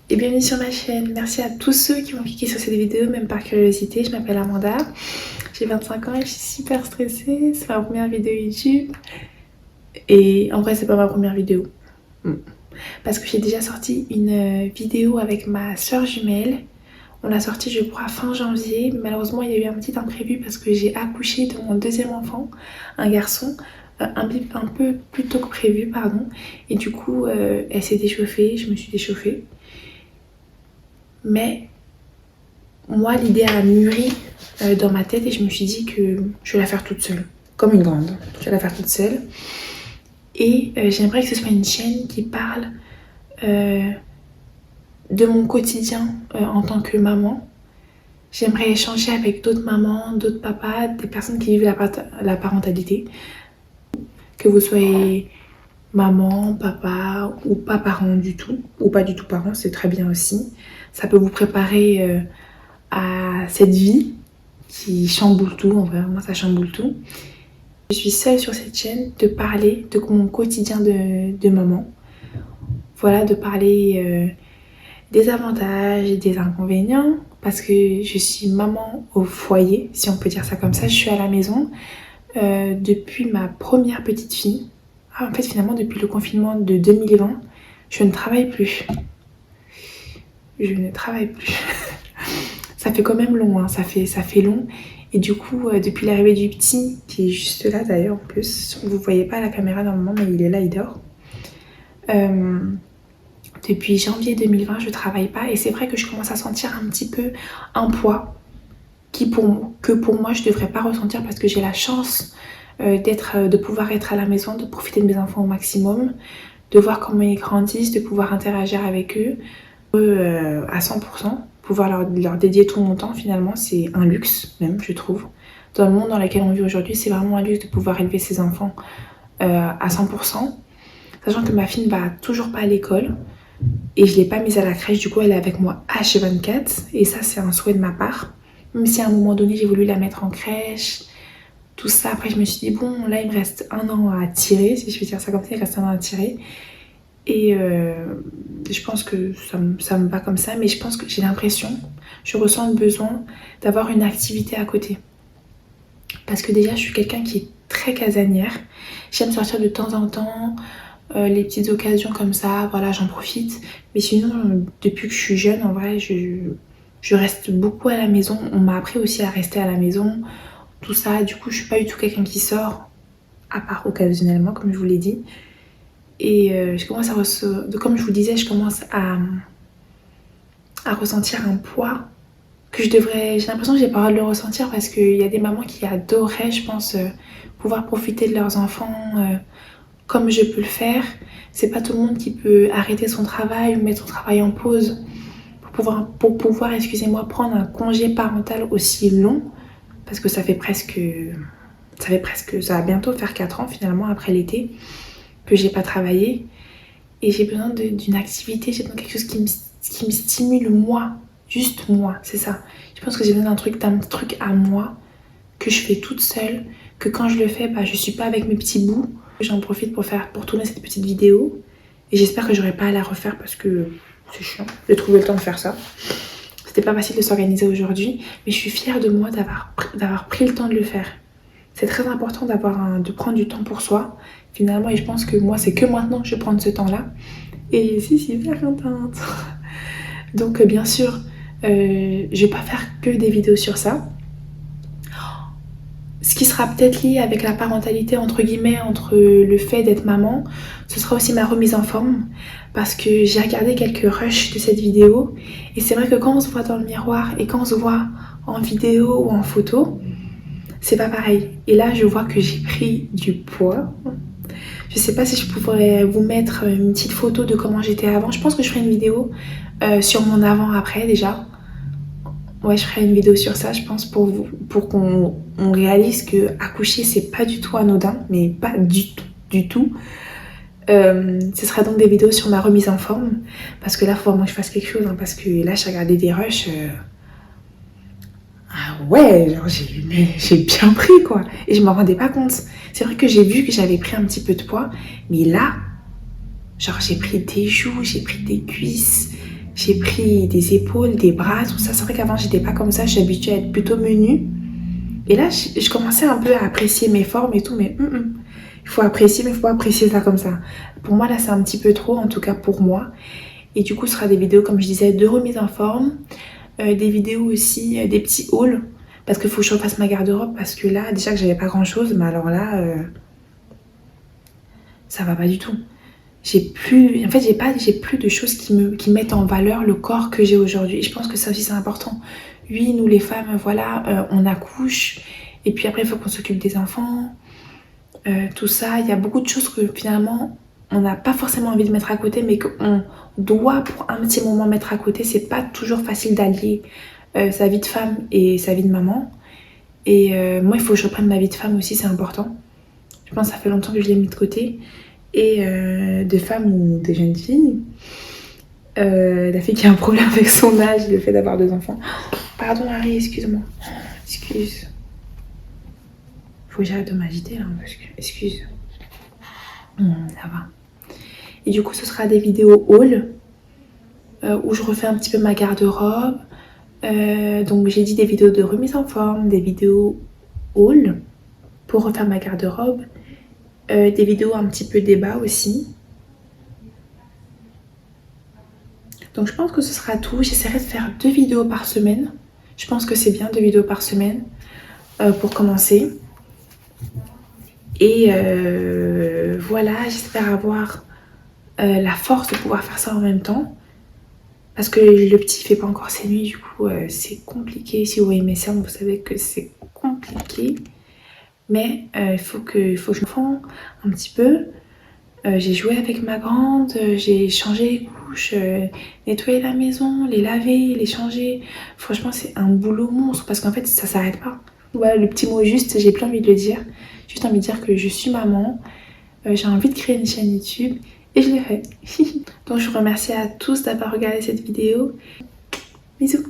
Et bienvenue sur ma chaîne. Merci à tous ceux qui ont cliqué sur cette vidéo, même par curiosité. Je m'appelle Amanda, j'ai 25 ans et je suis super stressée. C'est ma première vidéo YouTube. Et en vrai, c'est pas ma première vidéo. Parce que j'ai déjà sorti une vidéo avec ma soeur jumelle. On l'a sortie, je crois, fin janvier. Malheureusement, il y a eu un petit imprévu parce que j'ai accouché de mon deuxième enfant, un garçon. Un peu plus tôt que prévu, pardon. Et du coup, elle s'est déchauffée, je me suis déchauffée. Mais moi, l'idée a mûri dans ma tête et je me suis dit que je vais la faire toute seule. Comme une grande. Je vais la faire toute seule. Et j'aimerais que ce soit une chaîne qui parle de mon quotidien en tant que maman. J'aimerais échanger avec d'autres mamans, d'autres papas, des personnes qui vivent la parentalité. Que vous soyez maman, papa ou pas parent du tout, ou pas du tout parent, c'est très bien aussi. Ça peut vous préparer à cette vie qui chamboule tout, en vrai, moi ça chamboule tout. Je suis seule sur cette chaîne de parler de mon quotidien de maman. Voilà, de parler des avantages et des inconvénients, parce que je suis maman au foyer, si on peut dire ça comme ça. Je suis à la maison depuis ma première petite fille. En fait, finalement, depuis le confinement de 2020, je ne travaille plus. Je ne travaille plus. Ça fait quand même long, hein. Ça fait long. Et du coup, depuis l'arrivée du petit, qui est juste là d'ailleurs en plus, vous ne voyez pas à la caméra normalement, mais il est là, il dort. Depuis janvier 2020, je ne travaille pas. Et c'est vrai que je commence à sentir un petit peu un poids que pour moi, je ne devrais pas ressentir parce que j'ai la chance de pouvoir être à la maison, de profiter de mes enfants au maximum, de voir comment ils grandissent, de pouvoir interagir avec eux à 100%, pouvoir leur dédier tout mon temps. Finalement, c'est un luxe même, je trouve. Dans le monde dans lequel on vit aujourd'hui, c'est vraiment un luxe de pouvoir élever ses enfants à 100%, sachant que ma fille ne va toujours pas à l'école et je ne l'ai pas mise à la crèche, du coup elle est avec moi H24 et ça c'est un souhait de ma part, même si à un moment donné j'ai voulu la mettre en crèche, tout ça. Après je me suis dit bon, là il me reste un an à tirer, si je peux dire ça comme ça, il reste un an à tirer. Et je pense que ça me va comme ça, mais je pense que j'ai l'impression, je ressens le besoin d'avoir une activité à côté. Parce que déjà, je suis quelqu'un qui est très casanière. J'aime sortir de temps en temps, les petites occasions comme ça, voilà, j'en profite. Mais sinon, depuis que je suis jeune, en vrai, je reste beaucoup à la maison. On m'a appris aussi à rester à la maison, tout ça. Du coup, je suis pas du tout quelqu'un qui sort, à part occasionnellement, comme je vous l'ai dit. Et je commence comme je vous disais, je commence à ressentir un poids que j'ai l'impression que j'ai pas le droit de le ressentir parce qu'il y a des mamans qui adoreraient, je pense, pouvoir profiter de leurs enfants comme je peux le faire. C'est pas tout le monde qui peut arrêter son travail ou mettre son travail en pause pour pouvoir, excusez-moi, prendre un congé parental aussi long, parce que ça va bientôt faire 4 ans finalement après l'été que j'ai pas travaillé et j'ai besoin d'une activité, j'ai besoin de quelque chose qui me stimule moi, juste moi, c'est ça. Je pense que j'ai besoin d'un truc à moi que je fais toute seule, que quand je le fais, bah, je suis pas avec mes petits bouts. J'en profite pour tourner cette petite vidéo et j'espère que j'aurai pas à la refaire parce que c'est chiant. J'ai trouvé le temps de faire ça. C'était pas facile de s'organiser aujourd'hui, mais je suis fière de moi d'avoir pris le temps de le faire. C'est très important de prendre du temps pour soi, finalement, et je pense que moi, c'est que maintenant que je prends ce temps-là. Et je suis super contente. Donc, bien sûr, je vais pas faire que des vidéos sur ça. Ce qui sera peut-être lié avec la parentalité, entre guillemets, entre le fait d'être maman, ce sera aussi ma remise en forme. Parce que j'ai regardé quelques rushs de cette vidéo. Et c'est vrai que quand on se voit dans le miroir et quand on se voit en vidéo ou en photo, c'est pas pareil. Et là, je vois que j'ai pris du poids. Je sais pas si je pourrais vous mettre une petite photo de comment j'étais avant. Je pense que je ferai une vidéo sur mon avant-après déjà. Ouais, je ferai une vidéo sur ça, je pense, pour qu'on réalise que accoucher, c'est pas du tout anodin, mais pas du tout. Ce sera donc des vidéos sur ma remise en forme, parce que là, il faut vraiment que je fasse quelque chose, hein, parce que là, j'ai regardé des rushs. Ah ouais, genre j'ai bien pris quoi. Et je m'en rendais pas compte. C'est vrai que j'ai vu que j'avais pris un petit peu de poids. Mais là, genre j'ai pris des joues, j'ai pris des cuisses. J'ai pris des épaules, des bras, tout ça. C'est vrai qu'avant j'étais pas comme ça, je suis habituée à être plutôt menue. Et là, je commençais un peu à apprécier mes formes et tout, mais il faut apprécier, mais il faut pas apprécier ça comme ça. Pour moi, là, c'est un petit peu trop, en tout cas pour moi. Et du coup, ce sera des vidéos, comme je disais, de remise en forme. Des vidéos aussi, des petits hauls. Parce qu'il faut que je refasse ma garde-robe. Parce que là, déjà que j'avais pas grand-chose, mais alors là, ça va pas du tout. J'ai plus de choses qui mettent en valeur le corps que j'ai aujourd'hui. Et je pense que ça aussi, c'est important. Oui, nous les femmes, voilà, on accouche. Et puis après, il faut qu'on s'occupe des enfants. Tout ça, il y a beaucoup de choses que finalement, on n'a pas forcément envie de mettre à côté, mais qu'on doit pour un petit moment mettre à côté. C'est pas toujours facile d'allier sa vie de femme et sa vie de maman. Et moi, il faut que je reprenne ma vie de femme aussi, c'est important. Je pense que ça fait longtemps que je l'ai mis de côté. Et de femme ou de jeune fille, la fille qui a un problème avec son âge, le fait d'avoir 2 enfants. Pardon Harry, excuse-moi. Excuse. Faut que j'arrête de m'agiter là, parce que... Excuse. Ça va. Et du coup, ce sera des vidéos haul, où je refais un petit peu ma garde-robe. Donc j'ai dit des vidéos de remise en forme, des vidéos haul, pour refaire ma garde-robe. Des vidéos un petit peu débat aussi. Donc je pense que ce sera tout. J'essaierai de faire 2 vidéos par semaine. Je pense que c'est bien 2 vidéos par semaine pour commencer. Et voilà, j'espère avoir la force de pouvoir faire ça en même temps. Parce que le petit fait pas encore ses nuits, du coup c'est compliqué. Si vous voyez mes cernes, vous savez que c'est compliqué. Mais il faut que je me fende un petit peu. J'ai joué avec ma grande, j'ai changé les couches, nettoyé la maison, les laver, les changer. Franchement, c'est un boulot monstre parce qu'en fait, ça s'arrête pas. Voilà, le petit mot juste, j'ai plus envie de le dire. J'ai juste envie de dire que je suis maman, j'ai envie de créer une chaîne YouTube et je l'ai fait. Donc, je vous remercie à tous d'avoir regardé cette vidéo. Bisous!